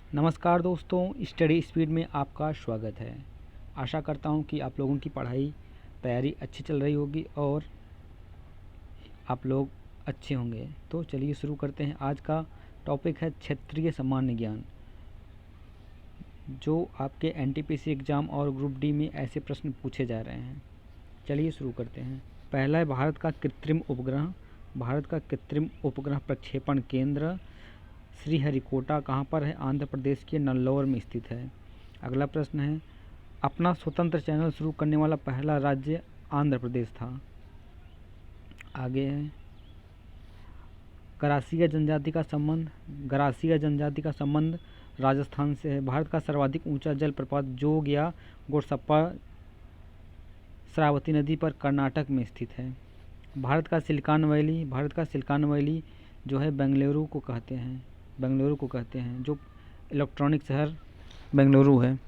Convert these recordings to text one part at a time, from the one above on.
नमस्कार दोस्तों, study speed में आपका स्वागत है। आशा करता हूँ कि आप लोगों की पढ़ाई तैयारी अच्छी चल रही होगी और आप लोग अच्छे होंगे। तो चलिए शुरू करते हैं। आज का टॉपिक है क्षेत्रीय सामान्य ज्ञान, जो आपके एनटीपीसी एग्ज़ाम और ग्रुप डी में ऐसे प्रश्न पूछे जा रहे हैं। चलिए शुरू करते हैं। पहला है भारत का कृत्रिम उपग्रह। भारत का कृत्रिम उपग्रह प्रक्षेपण केंद्र श्रीहरिकोटा कहाँ पर है? आंध्र प्रदेश के नल्लौर में स्थित है। अगला प्रश्न है, अपना स्वतंत्र चैनल शुरू करने वाला पहला राज्य आंध्र प्रदेश था। आगे है, गरासिया जनजाति का संबंध राजस्थान से है। भारत का सर्वाधिक ऊंचा जलप्रपात जोग या गोरसप्पा श्रावती नदी पर कर्नाटक में स्थित है। भारत का सिलिकॉन वैली जो है बेंगलुरु को कहते हैं, जो इलेक्ट्रॉनिक शहर बेंगलुरु है।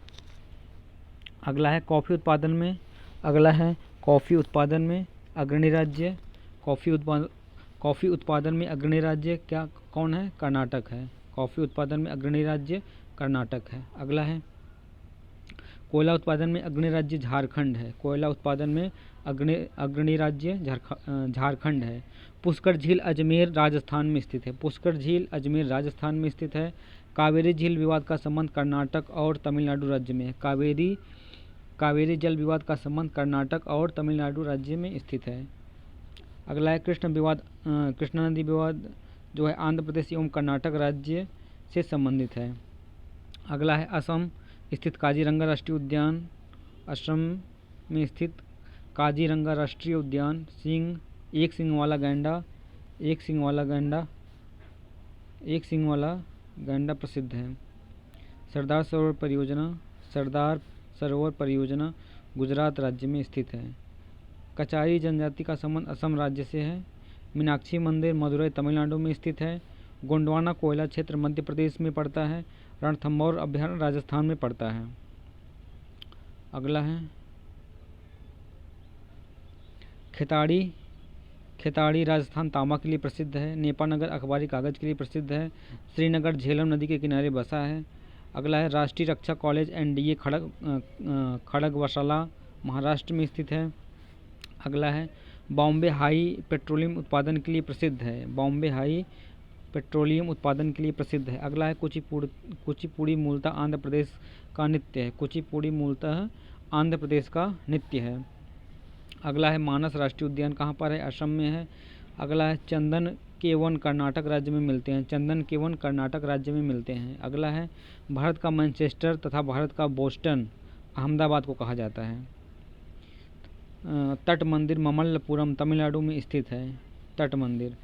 अगला है कॉफ़ी उत्पादन में अग्रणी राज्य। कॉफ़ी उत्पादन में अग्रणी राज्य क्या कौन है? कर्नाटक है। कॉफ़ी उत्पादन में अग्रणी राज्य कर्नाटक है। अगला है कोयला उत्पादन में अग्रणी राज्य झारखंड है। कोयला उत्पादन में अग्रणी राज्य झारखंड है। पुष्कर झील अजमेर राजस्थान में स्थित है। कावेरी झील विवाद का संबंध कर्नाटक और तमिलनाडु राज्य में है। कावेरी जल विवाद का संबंध कर्नाटक और तमिलनाडु राज्य में स्थित है। अगला है कृष्णा नदी विवाद जो है आंध्र प्रदेश एवं कर्नाटक राज्य से संबंधित है। अगला है असम स्थित काजीरंगा राष्ट्रीय उद्यान। असम में स्थित काजीरंगा राष्ट्रीय उद्यान एक सींग वाला गैंडा प्रसिद्ध है। सरदार सरोवर परियोजना गुजरात राज्य में स्थित है। कचारी जनजाति का संबंध असम राज्य से है। मीनाक्षी मंदिर मदुरई तमिलनाडु में स्थित है। गोंडवाना कोयला क्षेत्र मध्य प्रदेश में पड़ता है। रणथंभौर अभयारण्य राजस्थान में पड़ता है। अगला है खेताड़ी राजस्थान तांबा के लिए प्रसिद्ध है। नेपानगर अखबारी कागज के लिए प्रसिद्ध है। श्रीनगर झेलम नदी के किनारे बसा है। अगला है राष्ट्रीय रक्षा कॉलेज एनडीए खड़गवासला महाराष्ट्र में स्थित है। अगला है बॉम्बे हाई पेट्रोलियम उत्पादन के लिए प्रसिद्ध है। अगला है कुचिपुड़ी मूलतः आंध्र प्रदेश का नृत्य है। अगला है मानस राष्ट्रीय उद्यान कहाँ पर है? असम में है। अगला है चंदन के वन कर्नाटक राज्य में मिलते हैं। अगला है भारत का मैनचेस्टर तथा भारत का बोस्टन अहमदाबाद को कहा जाता है। तट मंदिर ममल्लपुरम तमिलनाडु में स्थित है। तट मंदिर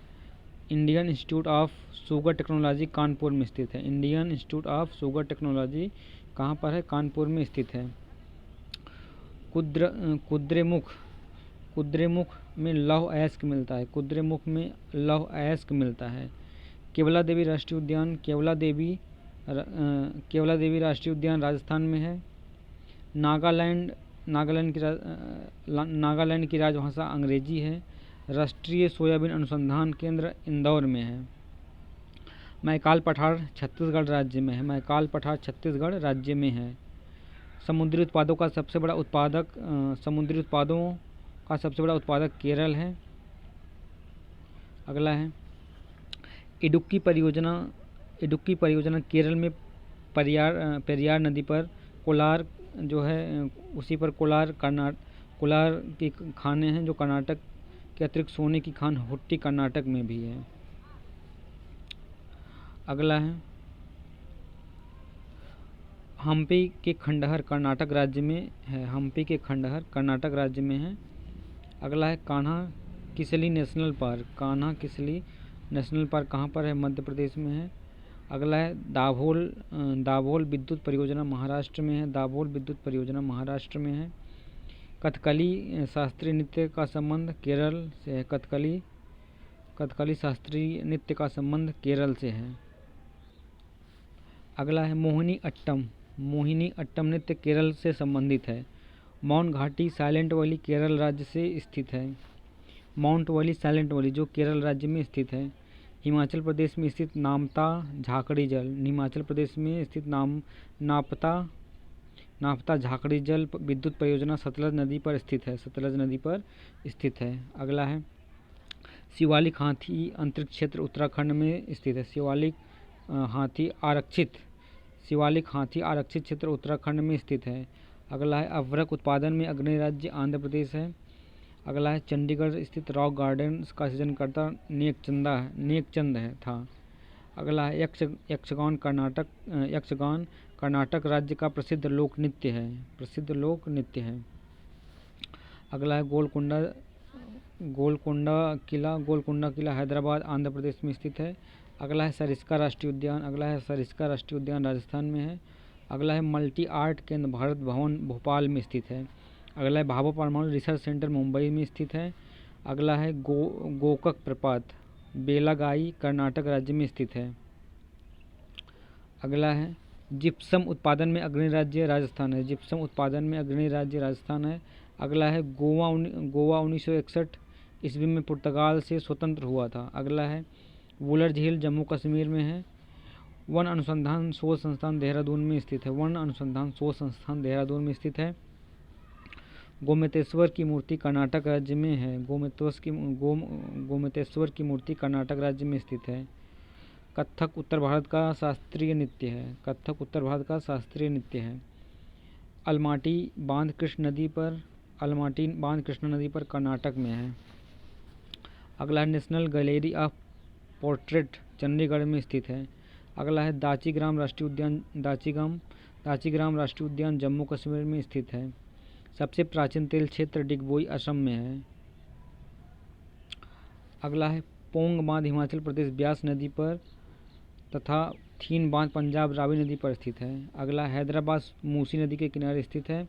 Indian institute of sugar technology Kanpur में स्थित है। कहाँ पर है? कानपुर में स्थित है। कुद्रेमुख में लौह अयस्क मिलता है। केवला देवी राष्ट्रीय उद्यान राजस्थान में है। नागालैंड की राजभाषा अंग्रेजी है। राष्ट्रीय सोयाबीन अनुसंधान केंद्र इंदौर में है। मैकाल पठार छत्तीसगढ़ राज्य में है। समुद्री उत्पादों का सबसे बड़ा उत्पादक केरल है। अगला है इडुक्की परियोजना केरल में पेरियार नदी पर कोलार जो है उसी पर कोलार की खानें हैं, जो कर्नाटक के अतिरिक्त सोने की खान हुट्टी कर्नाटक में भी है। अगला है हम्पी के खंडहर कर्नाटक राज्य में है। अगला है कान्हा किसली नेशनल पार्क कहाँ पर है? मध्य प्रदेश में है। अगला है दाभोल विद्युत परियोजना महाराष्ट्र में है। कथकली शास्त्रीय नृत्य का संबंध केरल से है। कथकली शास्त्रीय नृत्य का संबंध केरल से है। अगला है मोहिनी अट्टम नृत्य केरल से संबंधित है। माउंट घाटी साइलेंट वैली केरल राज्य से स्थित है। जो केरल राज्य में स्थित है। हिमाचल प्रदेश में स्थित नामता झाकड़ी जल, हिमाचल प्रदेश में स्थित नापता झाकड़ी जल विद्युत परियोजना सतलज नदी पर स्थित है, सतलज नदी पर स्थित है। अगला है शिवालिक हाथी अंतरिक्ष क्षेत्र उत्तराखंड में स्थित है, शिवालिक हाथी आरक्षित क्षेत्र उत्तराखंड में स्थित है। अगला है अभ्रक उत्पादन में अग्रणी राज्य आंध्र प्रदेश है। अगला है चंडीगढ़ स्थित रॉक गार्डन का सृजनकर्ता नेकचंद था। अगला है यक्षगान कर्नाटक राज्य का प्रसिद्ध लोक नृत्य है। अगला है गोलकोंडा किला हैदराबाद आंध्र प्रदेश में स्थित है। अगला है सरिस्का राष्ट्रीय उद्यान राजस्थान में है। अगला है मल्टी आर्ट केंद्र भारत भवन भोपाल में स्थित है। अगला है भाभा परमाणु रिसर्च सेंटर मुंबई में स्थित है। अगला है गोकक प्रपात बेलागाई कर्नाटक राज्य में स्थित है। अगला है जिप्सम उत्पादन में अग्रणी राज्य राजस्थान है। अगला है गोवा 1961 ईस्वी में पुर्तगाल से स्वतंत्र हुआ था। अगला है वुलर झील जम्मू कश्मीर में है। वन अनुसंधान शोध संस्थान देहरादून में स्थित है। गोमतेश्वर की मूर्ति कर्नाटक राज्य में है। गोमतेश्वर की मूर्ति कर्नाटक राज्य में स्थित है। कत्थक उत्तर भारत का शास्त्रीय नृत्य है। अलमाटी बांध कृष्ण नदी पर कर्नाटक में है। अगला है national gallery of portrait Chandigarh में स्थित है। अगला है दाचीग्राम राष्ट्रीय उद्यान जम्मू कश्मीर में स्थित है। सबसे प्राचीन तेल क्षेत्र डिगबोई असम में है। अगला है पोंग बांध हिमाचल प्रदेश ब्यास नदी पर तथा थीन बांध पंजाब रावी नदी पर स्थित है। अगला हैदराबाद मूसी नदी के किनारे स्थित है।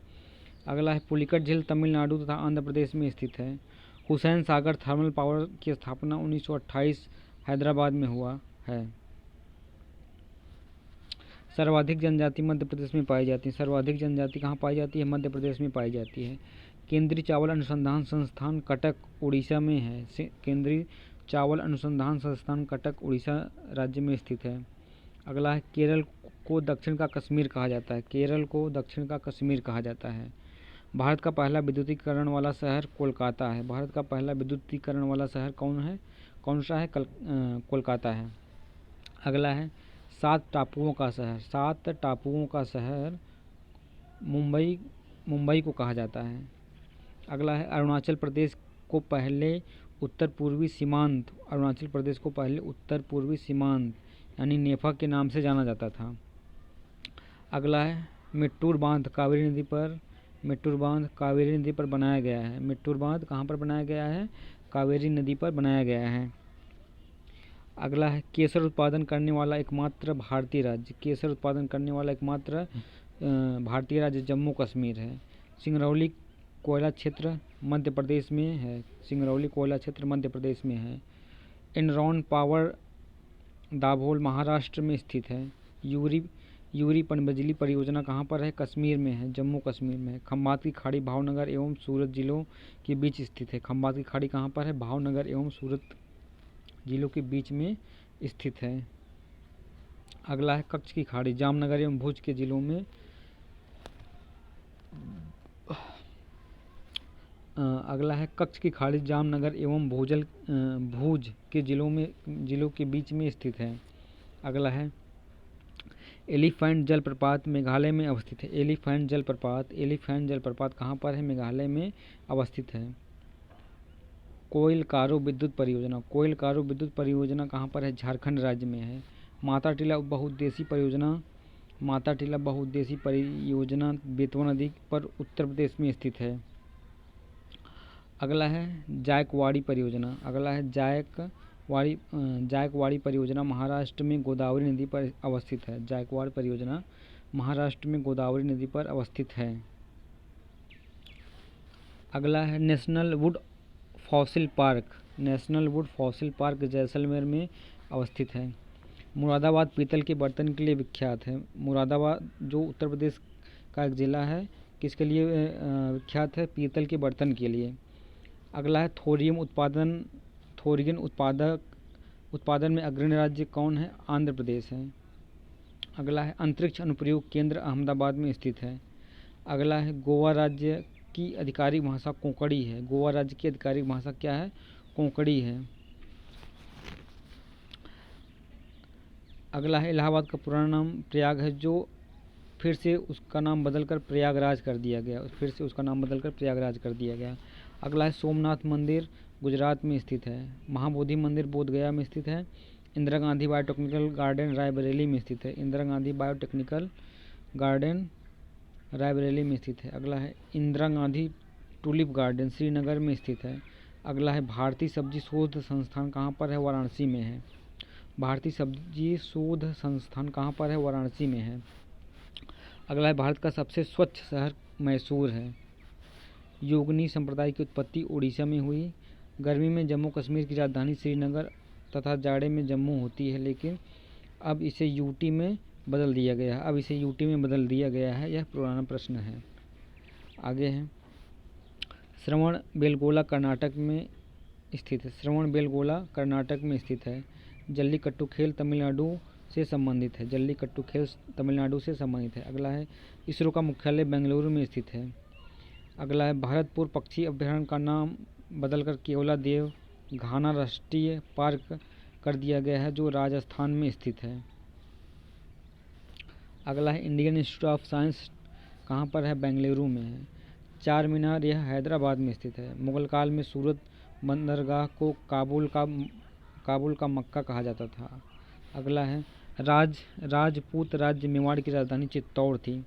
अगला है पुलिकट झील तमिलनाडु तथा आंध्र प्रदेश में स्थित है। हुसैन सागर थर्मल पावर की स्थापना 1928 हैदराबाद में हुआ है। सर्वाधिक जनजाति मध्य प्रदेश में पाई जाती है। सर्वाधिक जनजाति कहाँ पाई जाती है? मध्य प्रदेश में पाई जाती है। केंद्रीय चावल अनुसंधान संस्थान कटक उड़ीसा में है। केंद्रीय चावल अनुसंधान संस्थान कटक उड़ीसा राज्य में स्थित है। अगला है केरल को दक्षिण का कश्मीर कहा जाता है। भारत का पहला विद्युतीकरण वाला शहर कोलकाता है। कौन सा है? कोलकाता है। अगला है 7 टापुओं का शहर मुंबई को कहा जाता है। अगला है अरुणाचल प्रदेश को पहले उत्तर पूर्वी सीमांत यानी नेफा के नाम से जाना जाता था। अगला है मिट्टूर बांध कावेरी नदी पर बनाया गया है। मिट्टूर बांध कहाँ पर बनाया गया है? कावेरी नदी पर बनाया गया है। अगला है केसर उत्पादन करने वाला एकमात्र भारतीय राज्य जम्मू कश्मीर है। सिंगरौली कोयला क्षेत्र मध्य प्रदेश में है। एनरॉन पावर दाभोल महाराष्ट्र में स्थित है। यूरी पनबिजली परियोजना कहाँ पर है? कश्मीर में है, जम्मू कश्मीर में है। खंभात की खाड़ी भावनगर एवं सूरत जिलों के बीच स्थित है। खंभात की खाड़ी कहाँ पर है? भावनगर एवं सूरत जिलों के बीच में स्थित है। अगला है कच्छ की खाड़ी जामनगर एवं भुज के जिलों में अगला है कच्छ की खाड़ी जामनगर एवं भूज के जिलों के बीच में स्थित है। अगला है एलिफेंट जलप्रपात मेघालय में अवस्थित है। एलिफेंट जलप्रपात कहाँ पर है? मेघालय में अवस्थित है। कोइलकारो विद्युत परियोजना कहाँ पर है? झारखंड राज्य में है। माता टीला बहुउद्देशीय परियोजना बेतवा नदी पर उत्तर प्रदेश में स्थित है। अगला है जायकवाड़ी परियोजना महाराष्ट्र में गोदावरी नदी पर अवस्थित है। जायकवाड़ी परियोजना महाराष्ट्र में गोदावरी नदी पर अवस्थित है। अगला है national would fossil park Jaisalmer में अवस्थित है। मुरादाबाद पीतल के बर्तन के लिए विख्यात है। मुरादाबाद जो उत्तर प्रदेश का एक ज़िला है, किसके लिए विख्यात है? पीतल के बर्तन के लिए। अगला है थोरियम उत्पादन में अग्रणी राज्य कौन है? आंध्र प्रदेश है। अगला है अंतरिक्ष अनुप्रयोग केंद्र अहमदाबाद में स्थित है। अगला है गोवा राज्य की आधिकारिक भाषा कोंकणी है। गोवा राज्य की आधिकारिक भाषा क्या है? कोंकणी है। अगला है इलाहाबाद का पुराना नाम प्रयाग है, जो फिर से उसका नाम बदलकर प्रयागराज कर दिया गया। अगला है सोमनाथ मंदिर गुजरात में स्थित है। महाबोधि मंदिर बोध गया में स्थित है। इंदिरा गांधी बायोटेक्निकल गार्डन रायबरेली में स्थित है। अगला है इंदिरा गांधी टूलिप गार्डन श्रीनगर में स्थित है। अगला है भारतीय सब्जी शोध संस्थान कहाँ पर है? वाराणसी में है। वाराणसी में है। अगला है भारत का सबसे स्वच्छ शहर मैसूर है। योगिनी संप्रदाय की उत्पत्ति उड़ीसा में हुई। गर्मी में जम्मू कश्मीर की राजधानी श्रीनगर तथा जाड़े में जम्मू होती है, लेकिन अब इसे यूटी में बदल दिया गया है। यह पुराना प्रश्न है। आगे है श्रवण बेलगोला कर्नाटक में स्थित है। जल्लीकट्टू खेल तमिलनाडु से संबंधित है। अगला है इसरो का मुख्यालय बेंगलुरु में स्थित है। अगला है भरतपुर पक्षी अभ्यारण्य का नाम बदलकर केवला देव घाना राष्ट्रीय पार्क कर दिया गया है, जो राजस्थान में स्थित है। अगला है इंडियन इंस्टीट्यूट ऑफ साइंस कहाँ पर है? बेंगलुरु में है। चार मीनार यह हैदराबाद में स्थित है। मुगल काल में सूरत बंदरगाह को काबुल का मक्का कहा जाता था। अगला है राजपूत राज्य मेवाड़ की राजधानी चित्तौड़ थी।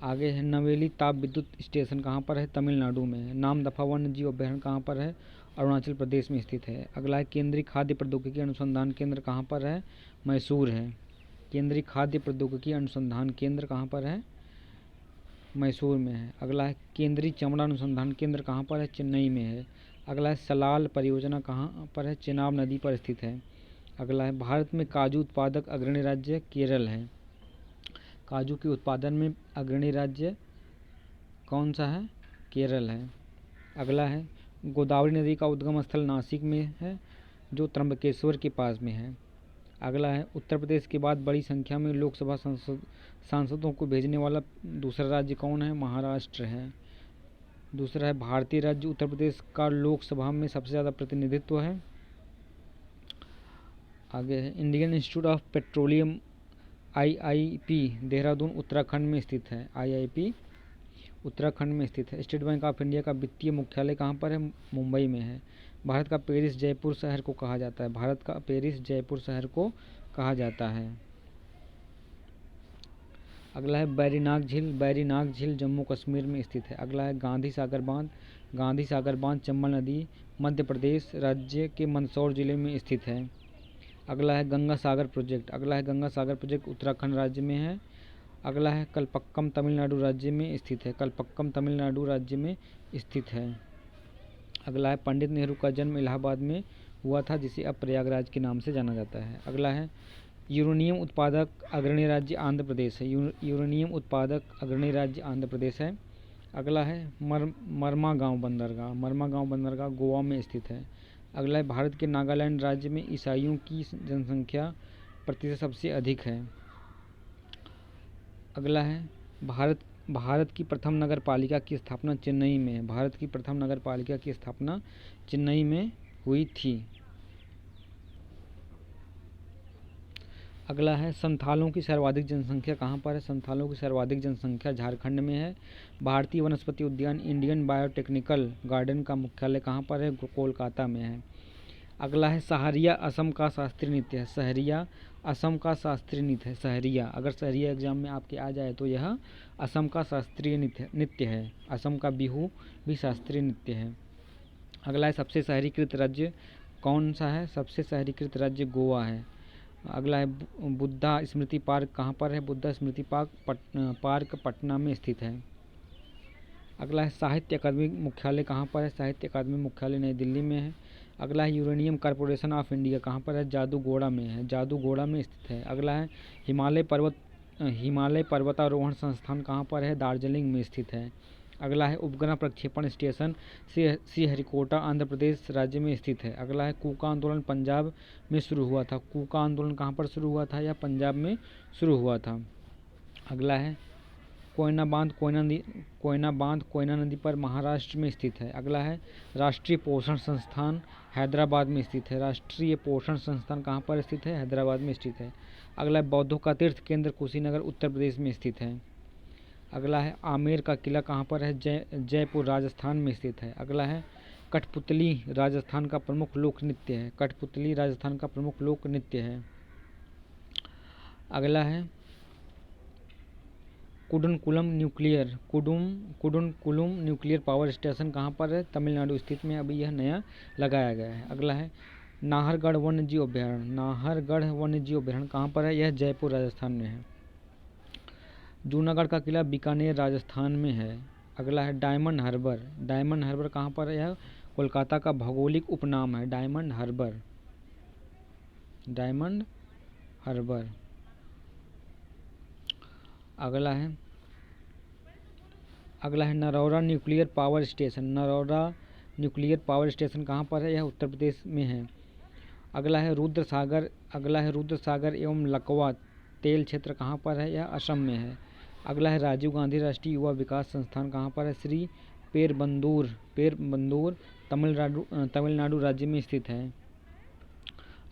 आगे है नवेली ताप विद्युत स्टेशन कहाँ पर है? तमिलनाडु में है। नामदफा वन्य जीव अभ्यारण्य कहाँ पर है? अरुणाचल प्रदेश में स्थित है। अगला है केंद्रीय खाद्य प्रौद्योगिकी अनुसंधान केंद्र कहाँ पर है? मैसूर है। केंद्रीय खाद्य प्रौद्योगिकी अनुसंधान केंद्र कहाँ पर है? मैसूर में है। अगला है केंद्रीय चमड़ा अनुसंधान केंद्र कहाँ पर है? चेन्नई में है। अगला है सलाल परियोजना कहाँ पर है? चेनाब नदी पर स्थित है। अगला है भारत में काजू उत्पादक अग्रणी राज्य केरल है। काजू के उत्पादन में अग्रणी राज्य कौन सा है? केरल है। अगला है गोदावरी नदी का उद्गम स्थल नासिक में है, जो त्र्यंबकेश्वर के पास में है। अगला है उत्तर प्रदेश के बाद बड़ी संख्या में लोकसभा सांसदों को भेजने वाला दूसरा राज्य कौन है? महाराष्ट्र है। दूसरा है भारतीय राज्य उत्तर प्रदेश का लोकसभा में सबसे ज़्यादा प्रतिनिधित्व है। आगे है Indian institute of petroleum IIP Dehradun Uttarakhand में स्थित है। स्टेट बैंक ऑफ इंडिया का वित्तीय मुख्यालय कहाँ पर है? मुंबई में है। भारत का पेरिस जयपुर शहर को कहा जाता है। अगला है बैरीनाग झील जम्मू कश्मीर में स्थित है। अगला है गांधी सागर बांध चंबल नदी मध्य प्रदेश राज्य के मंदसौर जिले में स्थित है। अगला है गंगा सागर प्रोजेक्ट उत्तराखंड राज्य में है। अगला है कलपक्कम तमिलनाडु राज्य में स्थित है। अगला है पंडित नेहरू का जन्म इलाहाबाद में हुआ था, जिसे अब प्रयागराज के नाम से जाना जाता है। अगला है यूरेनियम उत्पादक अग्रणी राज्य आंध्र प्रदेश है। अगला है मरमा गांव बंदरगाह गोवा में स्थित है। अगला है भारत के नागालैंड राज्य में ईसाइयों की जनसंख्या प्रतिशत सबसे अधिक है। अगला है भारत की प्रथम नगर पालिका की स्थापना चेन्नई में हुई थी। अगला है संथालों की सर्वाधिक जनसंख्या कहाँ पर है? संथालों की सर्वाधिक जनसंख्या झारखंड में है। भारतीय वनस्पति उद्यान इंडियन बायोटेक्निकल गार्डन का मुख्यालय कहाँ पर है? कोलकाता में है। अगला है सहरिया असम का शास्त्रीय नृत्य है। सहरिया अगर सहरिया एग्जाम में आपके आ जाए तो यह असम का शास्त्रीय नृत्य है। असम का बिहू भी शास्त्रीय नृत्य है। अगला है सबसे शहरीकृत राज्य कौन सा है? सबसे शहरीकृत राज्य गोवा है। अगला है बुद्धा स्मृति पार्क कहाँ पर है? बुद्धा स्मृति पार्क पटना में स्थित है। अगला है साहित्य अकादमी मुख्यालय कहाँ पर है? साहित्य अकादमी मुख्यालय नई दिल्ली में है। अगला है यूरेनियम कॉर्पोरेशन ऑफ इंडिया कहाँ पर है? जादूगोड़ा में स्थित है। अगला है हिमालय पर्वतारोहण संस्थान कहाँ पर है? दार्जिलिंग में स्थित है। अगला है उपग्रह प्रक्षेपण स्टेशन श्रीहरिकोटा आंध्र प्रदेश राज्य में स्थित है। अगला है कूका आंदोलन पंजाब में शुरू हुआ था। कूका आंदोलन कहाँ पर शुरू हुआ था? यह पंजाब में शुरू हुआ था। अगला है कोयना बांध कोयना नदी पर महाराष्ट्र में स्थित है। अगला है राष्ट्रीय पोषण संस्थान हैदराबाद में स्थित है। राष्ट्रीय पोषण संस्थान कहाँ पर स्थित है? हैदराबाद में स्थित है। अगला है बौद्धों का तीर्थ केंद्र कुशीनगर उत्तर प्रदेश में स्थित है। अगला है आमेर का किला कहाँ पर है? जयपुर राजस्थान में स्थित है। अगला है कठपुतली राजस्थान का प्रमुख लोक नृत्य है। कठपुतली राजस्थान का प्रमुख लोक नृत्य है। अगला है कुडनकुलम न्यूक्लियर पावर स्टेशन कहाँ पर है? तमिलनाडु स्थित में अभी यह नया लगाया गया है। अगला है नाहरगढ़ वन्यजीव अभ्यारण्य कहाँ पर है? यह जयपुर राजस्थान में है। जूनागढ़ का किला बीकानेर राजस्थान में है। अगला है डायमंड हार्बर कहाँ पर है? यह कोलकाता का भौगोलिक उपनाम है। Diamond Harbour. अगला है नरौरा न्यूक्लियर पावर स्टेशन कहाँ पर है? यह उत्तर प्रदेश में है। अगला है रुद्रसागर एवं लकवा तेल क्षेत्र कहाँ पर है? यह असम में है। अगला है राजीव गांधी राष्ट्रीय युवा विकास संस्थान कहाँ पर है? श्री पेरबंदूर तमिलनाडु राज्य में स्थित है।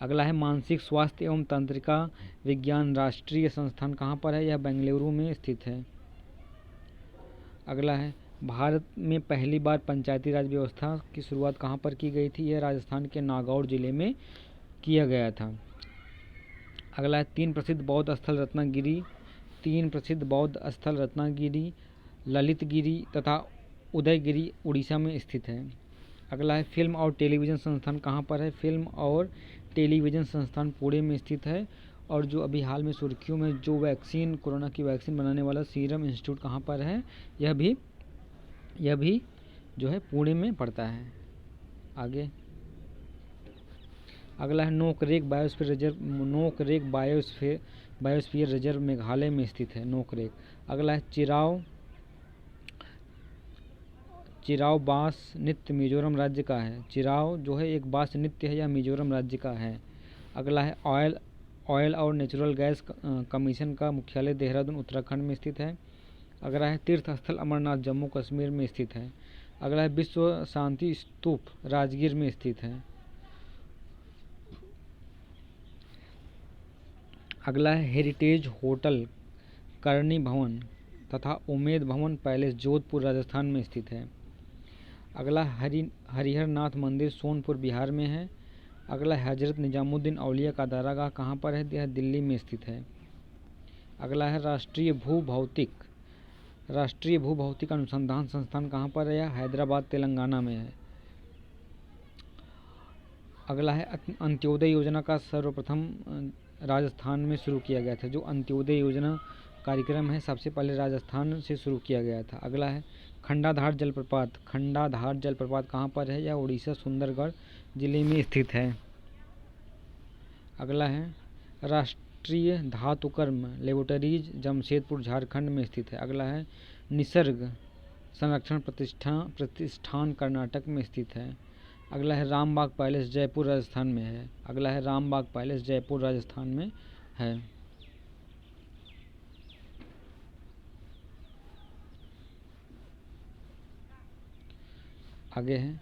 अगला है मानसिक स्वास्थ्य एवं तंत्रिका विज्ञान राष्ट्रीय संस्थान कहाँ पर है? यह बेंगलुरु में स्थित है। अगला है भारत में पहली बार पंचायती राज व्यवस्था की शुरुआत कहाँ पर की गई थी? यह राजस्थान के नागौर जिले में किया गया था। अगला है तीन प्रसिद्ध बौद्ध स्थल रत्नागिरी, ललितगिरी तथा उदयगिरी उड़ीसा में स्थित है। अगला है फिल्म और टेलीविज़न संस्थान कहाँ पर है? फिल्म और टेलीविज़न संस्थान पुणे में स्थित है। और जो अभी हाल में सुर्खियों में जो कोरोना की वैक्सीन बनाने वाला सीरम इंस्टीट्यूट कहाँ पर है? यह भी जो है पुणे में पड़ता है। आगे अगला है नोकरेक बायोस्फीयर रिजर्व मेघालय में स्थित है। नोकरेक। अगला है चिराव बांस नृत्य मिजोरम राज्य का है। चिराव जो है एक बांस नृत्य है, यह मिजोरम राज्य का है। अगला है ऑयल और नेचुरल गैस कमीशन का मुख्यालय देहरादून उत्तराखंड में स्थित है। अगला है तीर्थ स्थल अमरनाथ जम्मू कश्मीर में स्थित है। अगला है विश्व शांति स्तूप राजगीर में स्थित है। अगला है हेरिटेज होटल करणी भवन तथा उमेद भवन पैलेस जोधपुर राजस्थान में स्थित है। अगला हरिहर नाथ मंदिर सोनपुर बिहार में है। अगला हजरत निजामुद्दीन औलिया का दरगाह कहाँ पर है? यह दिल्ली में स्थित है। अगला है राष्ट्रीय भूभौतिक अनुसंधान संस्थान कहाँ पर है? यह हैदराबाद तेलंगाना में है। अगला है अंत्योदय योजना का सर्वप्रथम राजस्थान में शुरू किया गया था। जो अंत्योदय योजना कार्यक्रम है सबसे पहले राजस्थान से शुरू किया गया था। अगला है खंडाधार जलप्रपात कहाँ पर है? यह उड़ीसा सुंदरगढ़ जिले में स्थित है। अगला है राष्ट्रीय धातुकर्म लेबोरेटरीज जमशेदपुर झारखंड में स्थित है। अगला है निसर्ग संरक्षण प्रतिष्ठान कर्नाटक में स्थित है। अगला है रामबाग पैलेस जयपुर राजस्थान में है। अगला है रामबाग पैलेस जयपुर राजस्थान में है। आगे है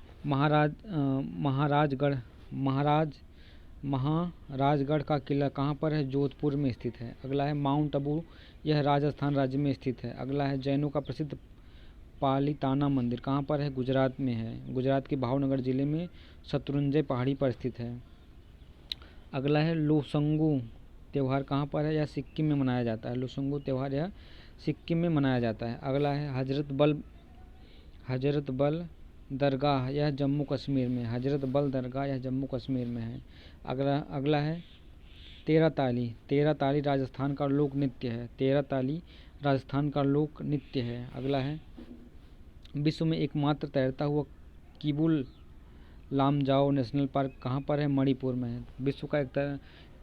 महाराजगढ़ का किला कहाँ पर है? जोधपुर में स्थित है। अगला है माउंट आबू, यह राजस्थान राज्य में स्थित है। अगला है जैनों का प्रसिद्ध पालिताना मंदिर कहाँ पर है? गुजरात में है। गुजरात के भावनगर जिले में शत्रुंजय पहाड़ी पर स्थित है। अगला है लोसंगू त्यौहार कहाँ पर है? यह सिक्किम में मनाया जाता है। लोसंगू त्यौहार यह सिक्किम में मनाया जाता है। अगला है हजरत बल दरगाह, यह जम्मू कश्मीर में। हजरत बल दरगाह यह जम्मू कश्मीर में है। अगला है तेरह ताली राजस्थान का लोक नृत्य है। तेरह ताली राजस्थान का लोक नृत्य है। अगला है विश्व में एकमात्र तैरता हुआ किबुल लामजाओ नेशनल पार्क कहाँ पर है? मणिपुर में है। विश्व का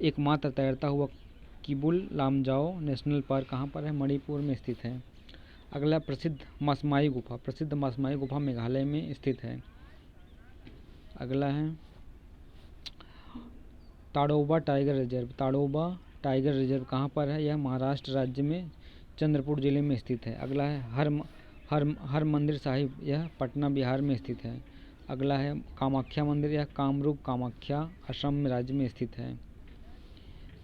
एकमात्र तैरता हुआ किबुल लामजाओ नेशनल पार्क कहाँ पर है? मणिपुर में स्थित है। अगला प्रसिद्ध मसमाई गुफा, प्रसिद्ध मसमाई गुफा मेघालय में स्थित है। अगला है Tadoba tiger reserve, Tadoba tiger reserve कहाँ पर है? यह महाराष्ट्र राज्य में चंद्रपुर जिले में स्थित है। अगला है हर मंदिर साहिब, यह पटना बिहार में स्थित है। अगला है कामाख्या मंदिर, यह कामरूप कामाख्या आश्रम राज्य में स्थित है।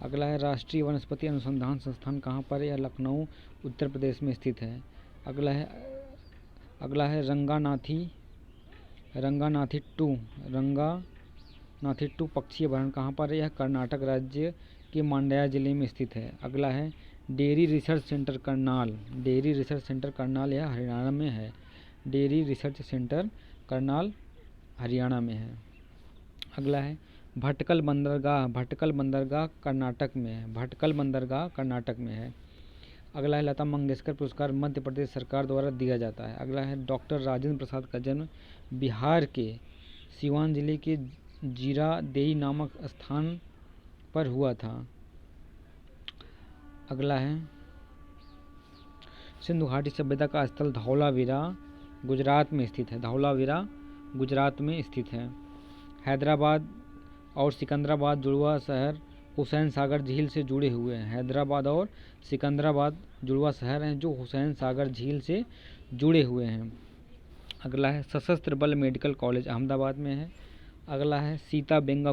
अगला है राष्ट्रीय वनस्पति अनुसंधान संस्थान कहाँ पर है? यह लखनऊ उत्तर प्रदेश में स्थित है। अगला है रंगानाथी टू पक्षी अभयारण्य कहाँ पर है? यह कर्नाटक राज्य के मांड्या जिले में स्थित है। अगला है dairy research centre Karnal, dairy research centre Karnal यह हरियाणा में है। Dairy research centre Karnal Haryana में है। अगला है भटकल बंदरगाह कर्नाटक में है, भटकल बंदरगाह कर्नाटक में है। अगला है लता मंगेशकर पुरस्कार मध्य प्रदेश सरकार द्वारा दिया जाता है। अगला है डॉक्टर राजेंद्र प्रसाद का जन्म बिहार के सिवान जिले के जीरादेई नामक स्थान पर हुआ था। अगला है सिंधु घाटी सभ्यता का स्थल धौलावीरा गुजरात में स्थित है, धौलावीरा गुजरात में स्थित है। हैदराबाद और सिकंदराबाद जुड़वा शहर हुसैन सागर झील से जुड़े हुए हैं। हैदराबाद और सिकंदराबाद जुड़वा शहर हैं जो हुसैन सागर झील से जुड़े हुए हैं। अगला है सशस्त्र बल मेडिकल कॉलेज अहमदाबाद में है। अगला है सीता बेंगा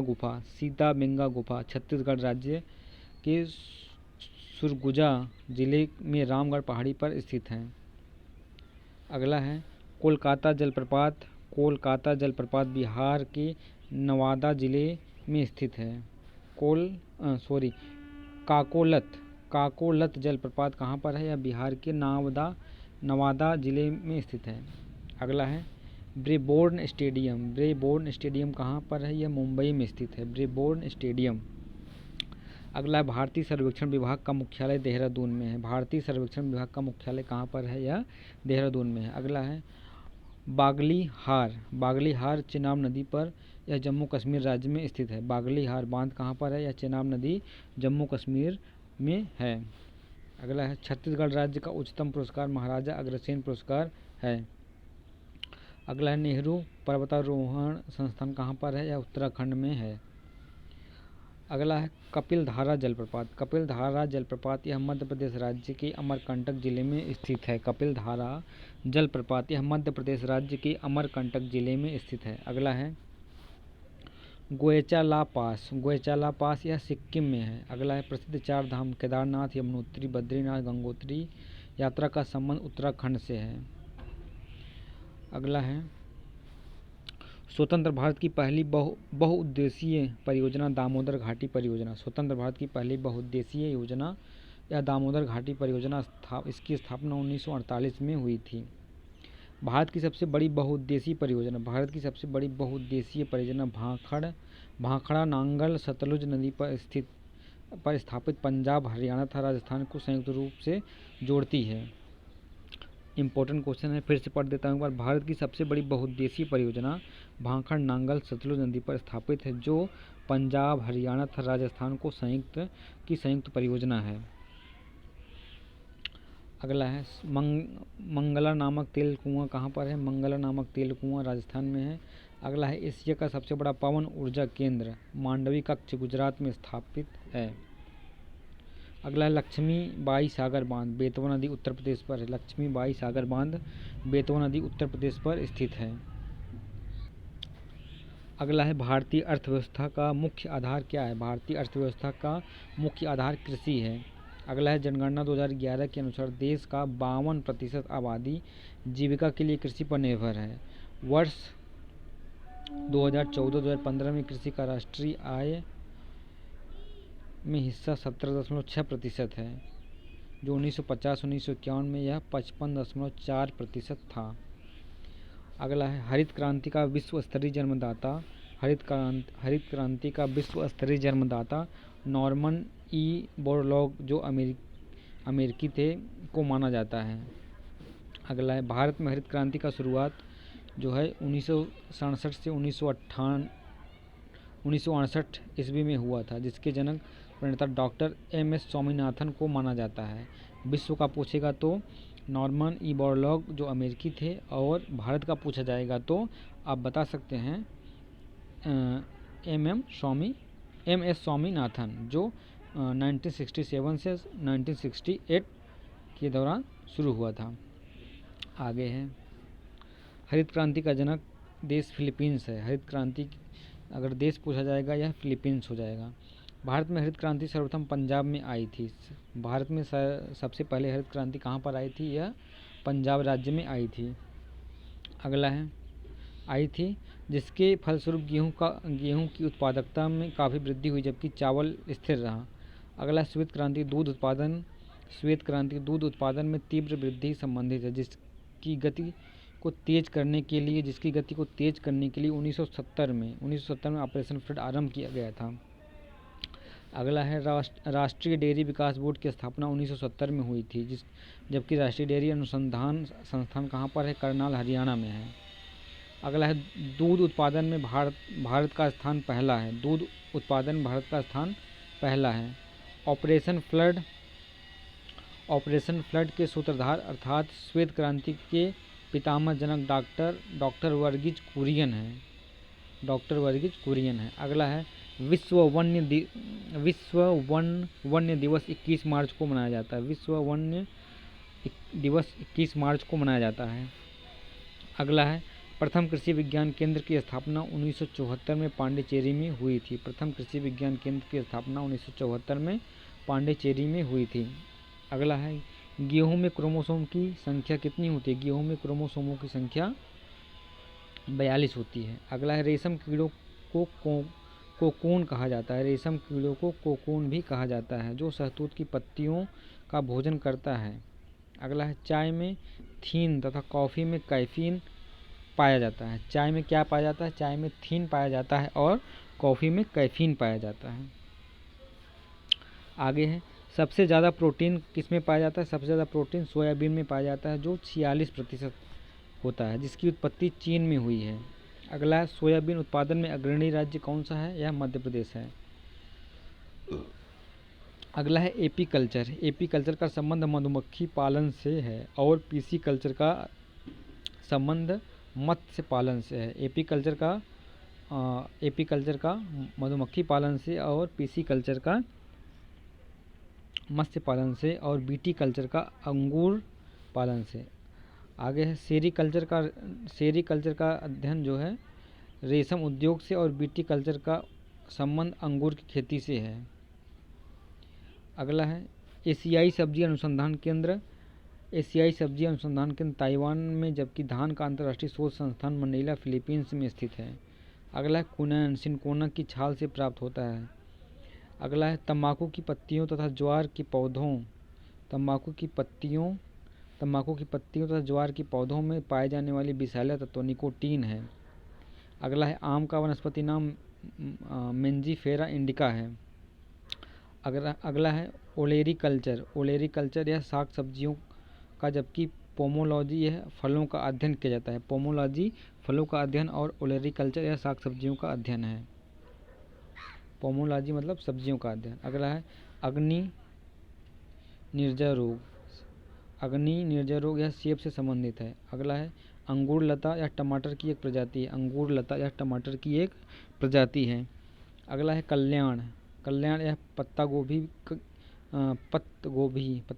गुफा छत्तीसगढ़ राज्य के सुरगुजा जिले में रामगढ़ पहाड़ी पर स्थित है। अगला है कोलकाता जलप्रपात बिहार के नवादा जिले में स्थित है। काकोलत जलप्रपात कहाँ पर है? यह बिहार के नवादा जिले में स्थित है। अगला है ब्रेबोर्न स्टेडियम कहाँ पर है? यह मुंबई में स्थित है, ब्रेबोर्न स्टेडियम। अगला है भारतीय सर्वेक्षण विभाग का मुख्यालय देहरादून में है, भारतीय सर्वेक्षण विभाग का मुख्यालय कहाँ पर है? यह देहरादून में है। अगला है बागलीहार चेनाब नदी पर, यह जम्मू कश्मीर राज्य में स्थित है। बागलीहार बांध कहाँ पर है? यह चेनाब नदी जम्मू कश्मीर में है। अगला है छत्तीसगढ़ राज्य का उच्चतम पुरस्कार महाराजा अग्रसेन पुरस्कार है। अगला है नेहरू पर्वतारोहण संस्थान कहाँ पर है? यह उत्तराखंड में है। अगला है कपिलधारा जलप्रपात यह मध्य प्रदेश राज्य के अमरकंटक जिले में स्थित है। कपिलधारा जलप्रपात यह मध्य प्रदेश राज्य के अमरकंटक जिले में स्थित है। अगला है गोएचाला पास यह सिक्किम में है। अगला है प्रसिद्ध चार धाम केदारनाथ, यमुनोत्री, बद्रीनाथ, गंगोत्री यात्रा का संबंध उत्तराखंड से है। अगला है स्वतंत्र भारत की पहली बहुउद्देशीय परियोजना दामोदर घाटी परियोजना, स्वतंत्र भारत की पहली बहुउद्देशीय योजना या दामोदर घाटी परियोजना इसकी स्थापना 1948 में हुई थी। भारत की सबसे बड़ी बहुउद्देशीय परियोजना भाखड़ा नांगल सतलुज नदी पर स्थापित पंजाब, हरियाणा तथा राजस्थान को संयुक्त रूप से जोड़ती है। इंपॉर्टेंट क्वेश्चन है, फिर से पढ़ देता हूँ एक बार। भारत की सबसे बड़ी बहुउद्देशीय परियोजना भाखड़ नांगल सतलुज नदी पर स्थापित है जो पंजाब, हरियाणा तथा राजस्थान को संयुक्त परियोजना है। अगला है मंगला नामक तेल कुआं कहाँ पर है? मंगला नामक तेल कुआं राजस्थान में है। अगला है एशिया का सबसे बड़ा पवन ऊर्जा केंद्र मांडवी कच्छ गुजरात में स्थापित है। अगला है लक्ष्मीबाई सागर बांध बेतवा नदी उत्तर प्रदेश पर है। लक्ष्मीबाई सागर बांध बेतवा नदी उत्तर प्रदेश पर स्थित है। अगला है भारतीय अर्थव्यवस्था का मुख्य आधार क्या है? भारतीय अर्थव्यवस्था का मुख्य आधार कृषि है। अगला है जनगणना 2011 के अनुसार देश का 52% आबादी जीविका के लिए कृषि पर निर्भर है। वर्ष 2014-2015 में कृषि का राष्ट्रीय आय में हिस्सा 17.6% है, जो 1950-1951 में यह 55.4% था। अगला है हरित क्रांति का विश्व स्तरीय जन्मदाता नॉर्मन ई बोरलॉग जो अमेरिकी थे को माना जाता है। अगला है भारत में हरित क्रांति का शुरुआत जो है 1967 से 1968 ईस्वी में हुआ था, जिसके जनक प्रणेता डॉक्टर एम एस स्वामीनाथन को माना जाता है। विश्व का पूछेगा तो नॉर्मन ई बोरलॉग जो अमेरिकी थे, और भारत का पूछा जाएगा तो आप बता सकते हैं एम एस स्वामीनाथन, जो 1967 से 1968 के दौरान शुरू हुआ था। आगे है, हरित क्रांति का जनक देश फिलीपींस है। हरित क्रांति अगर देश पूछा जाएगा यह फिलीपींस हो जाएगा। भारत में हरित क्रांति सर्वप्रथम पंजाब में आई थी। भारत में सबसे पहले हरित क्रांति कहाँ पर आई थी? यह पंजाब राज्य में आई थी। अगला है, आई थी जिसके फलस्वरूप गेहूं की उत्पादकता में काफ़ी वृद्धि हुई, जबकि चावल स्थिर रहा। अगला, श्वेत क्रांति दूध उत्पादन में तीव्र वृद्धि संबंधित है, जिसकी गति को तेज करने के लिए 1970 में ऑपरेशन फ्लड आरंभ किया गया था। अगला है, राष्ट्रीय डेयरी विकास बोर्ड की स्थापना 1970 में हुई थी, जबकि राष्ट्रीय डेयरी अनुसंधान संस्थान कहाँ पर है? करनाल, हरियाणा में है। अगला है, दूध उत्पादन में भारत का स्थान पहला है। दूध उत्पादन भारत का स्थान पहला है। ऑपरेशन फ्लड के सूत्रधार अर्थात श्वेत क्रांति के पितामह जनक डॉक्टर वर्गीज कुरियन है। अगला है, विश्व वन्य दिवस 21 मार्च को मनाया जाता है। विश्व वन्य दिवस 21 मार्च को मनाया जाता है। अगला है, प्रथम कृषि विज्ञान केंद्र की स्थापना 1974 में पांडिचेरी में हुई थी। प्रथम कृषि विज्ञान केंद्र की स्थापना 1974 में पांडिचेरी में हुई थी। अगला है, गेहूं में क्रोमोसोम की संख्या कितनी होती है? गेहूं में क्रोमोसोमों की संख्या 42 होती है। अगला है, रेशम कीड़ों को कोकून कहा जाता है। रेशम कीड़ों को कोकून भी कहा जाता है, जो शहतूत की पत्तियों का भोजन करता है। अगला है, चाय में थीन तथा कॉफ़ी में कैफीन पाया जाता है। चाय में क्या पाया जाता है? चाय में थीन पाया जाता है और कॉफ़ी में कैफीन पाया जाता है। आगे है, सबसे ज़्यादा प्रोटीन किस में पाया जाता है? सबसे ज़्यादा प्रोटीन सोयाबीन में पाया जाता है, जो 46% होता है, जिसकी उत्पत्ति चीन में हुई है। अगला है, सोयाबीन उत्पादन में अग्रणी राज्य कौन सा है? यह मध्य प्रदेश है। अगला है, एपीकल्चर। एपीकल्चर का संबंध मधुमक्खी पालन से है और पीसीकल्चर का संबंध मत्स्य पालन से है। एपीकल्चर का मधुमक्खी पालन से और पीसीकल्चर का मत्स्य पालन से और बीटीकल्चर का अंगूर पालन से। आगे है, सेरीकल्चर का अध्ययन जो है रेशम उद्योग से और बीटीकल्चर का संबंध अंगूर की खेती से है। अगला है, एशियाई सब्जी अनुसंधान केंद्र ताइवान में, जबकि धान का अंतर्राष्ट्रीय शोध संस्थान मनीला फिलीपींस में स्थित है। अगला है, कुनैन सिनकोना की छाल से प्राप्त होता है। अगला है, तंबाकू की पत्तियों तथा ज्वार के पौधों में पाए जाने वाली विषैला तत्व निकोटीन है। अगला है, आम का वनस्पति नाम मेंजीफेरा इंडिका है। अगला है, ओलेरीकल्चर यह शाक सब्जियों का, जबकि पोमोलॉजी यह फलों का अध्ययन किया जाता है। पोमोलॉजी फलों का अध्ययन और ओलेरीकल्चर यह शाक सब्जियों का अध्ययन है। पोमोलॉजी मतलब सब्जियों का अध्ययन। अगला है, अग्नि निर्जर रोग यह सेब से संबंधित है। अगला है, अंगूर लता यह टमाटर की एक प्रजाति है। अगला है, कल्याण यह पत्ता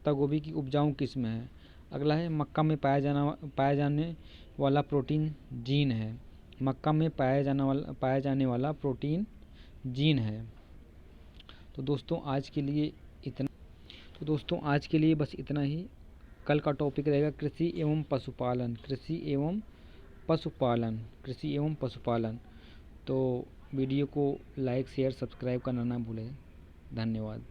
गोभी की उपजाऊ किस्म है। अगला है, मक्का में पाया जाने वाला प्रोटीन जीन है। मक्का में पाया जाने वाला प्रोटीन जीन है। तो दोस्तों आज के लिए बस इतना ही। कल का टॉपिक रहेगा कृषि एवं पशुपालन। तो वीडियो को लाइक शेयर सब्सक्राइब करना ना भूलें। धन्यवाद।